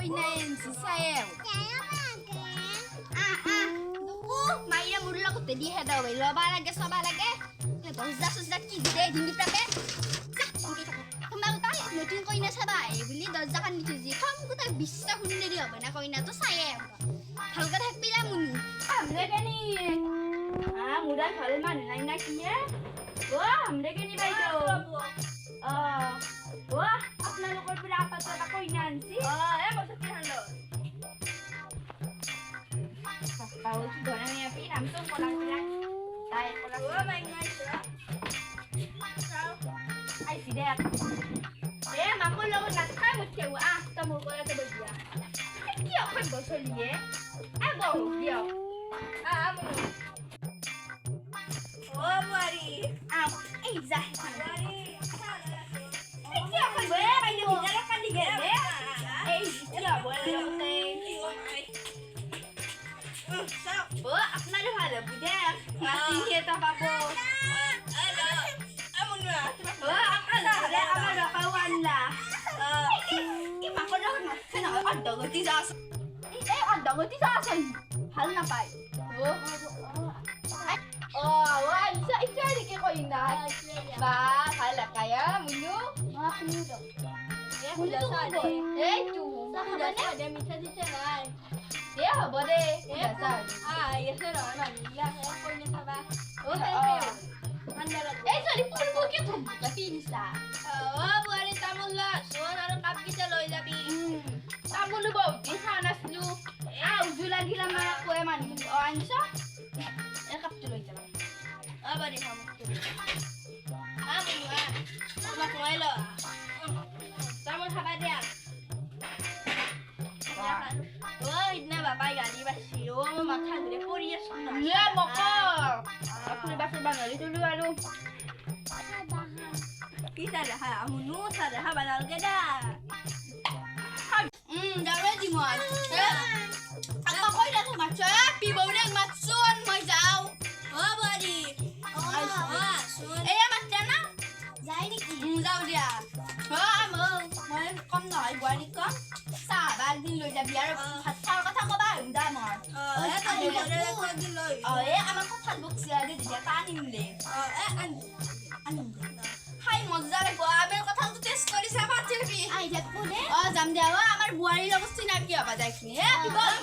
কইনাই আনছি চায়েও মাইয়া মোৰ লগতে দিহে দাও ল'বা লাগে চবা লাগে দৰ্জা চৰ্জা কি দে ডিঙি তাকে তোমালোকে নতুন কইনা চাবা বুলি দৰ্জাখন দি থৈছি খংটো তাক বিশ্বাস শুনিলেই হ'ব না কইনাটো চায়ে ভালকে থাকবি না মুনি हमरे के नहीं मुदा घर मान नहीं ना किए वो हमरे के नहीं भाई वो अपना लोग पर आप पता कोई ना अंसी ए बस के hello tahu tu orang yang pi langsung kolang tai kolang वो main main ai si dek maku logo nak kai mesti wa tamu ko ta bagia dia kan bosol ye go dia amu oh mari zah mari dia kan boleh main di jalan kan di gede dia boleh apna lu hala budak mati kita papo ada amun lah apna ada apa kawan lah maku logo nak kena ada gati jas ada gati jas hal na pai wah isa di ke koina ba hala kaya munu munu dong munu sade tu sade misa di chelai dia bode biasa ya sero na ya koina saba sorry pulbo ke thum tapi bisa buari tamulla sonar kap kita loi jabi tamulu bau di sana slu ujula gila ma ko eman ansha kap tu loi jabi apa di kamu mak lo tamul haba dia idna bapak gali basiro mata gede korea sana ya moko aku lebih banget dulu aduh kita dah amunu sada habanal geda dawe di mo apa koi dah macha pi bau deng matsun mai jauh body matana jai ni jauh dia mới con nói quá đi con xả ba đi lùi ra bia rồi thật sao có thằng có ba ứng ra mà con đi lùi ăn có thật bốc xìa đi để ta nhìn lên ăn hay một giờ này của bên có thằng test করে সব আছে কি আই যাক কোনে জাম দেওয়া আমার বুয়ারি অবস্থা না কি হবে দেখনি হ্যাঁ কি বল